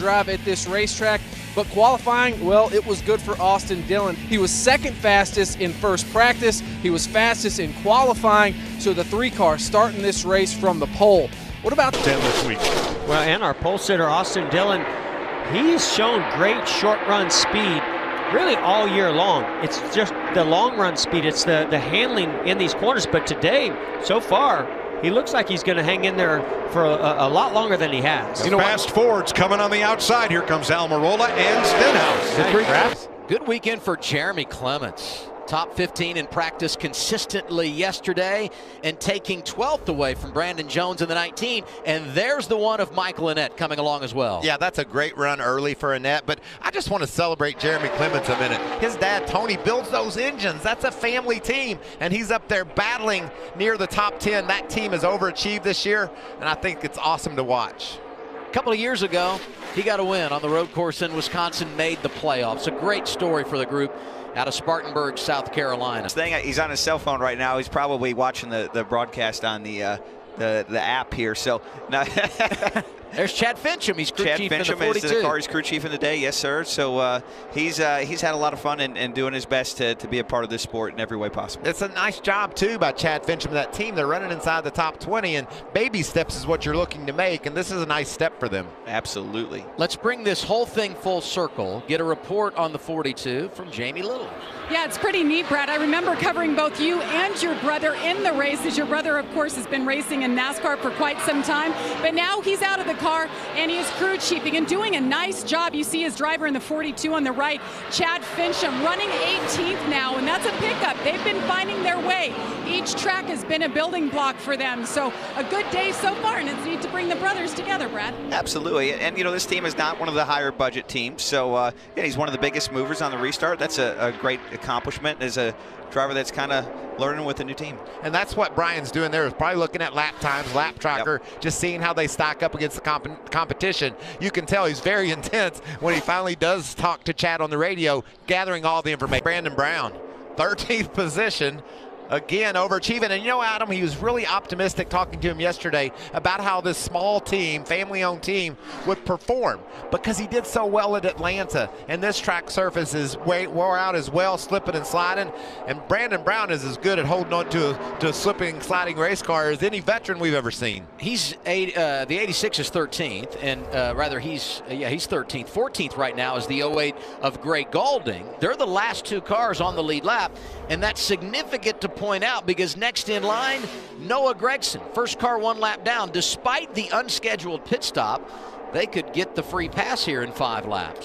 drive at this racetrack. But qualifying, well, it was good for Austin Dillon. He was second fastest in first practice. He was fastest in qualifying. So the 3-car starting this race from the pole. What about 10 this week? Well, and our pole sitter, Austin Dillon, he's shown great short run speed really all year long. It's just the long run speed. It's the handling in these corners. But today, so far, he looks like he's going to hang in there for a lot longer than he has. You know, fast forwards coming on the outside. Here comes Almirola and Stenhouse. Good weekend for Jeremy Clements. Top 15 in practice consistently yesterday and taking 12th away from Brandon Jones in the 19. And there's the one of Michael Annett coming along as well. Yeah, that's a great run early for Annett, but I just want to celebrate Jeremy Clements a minute. His dad, Tony, builds those engines. That's a family team, and he's up there battling near the top 10. That team has overachieved this year, and I think it's awesome to watch. A couple of years ago, he got a win on the road course in Wisconsin, made the playoffs. A great story for the group out of Spartanburg, South Carolina. He's on his cell phone right now. He's probably watching the broadcast on the app here. So now there's Chad Fincham. He's crew chief in the 42. Is the Cars crew chief in the day. Yes, sir. So he's had a lot of fun and doing his best to be a part of this sport in every way possible. It's a nice job, too, by Chad Fincham and that team. They're running inside the top 20, and baby steps is what you're looking to make, and this is a nice step for them. Absolutely. Let's bring this whole thing full circle. Get a report on the 42 from Jamie Little. Yeah, it's pretty neat, Brad. I remember covering both you and your brother in the races. Your brother, of course, has been racing in NASCAR for quite some time, but now he's out of the car and he is crew chiefing and doing a nice job. You see his driver in the 42 on the right, Chad Fincham, running 18th now, and that's a pickup. They've been finding their way. Each track has been a building block for them, so a good day so far, and it's neat to bring the brothers together, Brad. Absolutely, and you know, this team is not one of the higher budget teams, so yeah, he's one of the biggest movers on the restart. That's a great accomplishment as a driver that's kind of learning with a new team. And that's what Brian's doing there, is probably looking at lap times, lap tracker, just seeing how they stack up against the competition. You can tell he's very intense when he finally does talk to Chad on the radio, gathering all the information. Brandon Brown, 13th position. Again, overachieving. And you know, Adam, he was really optimistic talking to him yesterday about how this small team, family-owned team, would perform because he did so well at Atlanta. And this track surface is wore out as well, slipping and sliding. And Brandon Brown is as good at holding on to a slipping, sliding race car as any veteran we've ever seen. He's the 86 is 13th, and rather he's 13th. 14th right now is the 08 of Gray Gaulding. They're the last two cars on the lead lap, and that's significant to point out because next in line, Noah Gregson, first car one lap down. Despite the unscheduled pit stop, they could get the free pass here in 5 laps.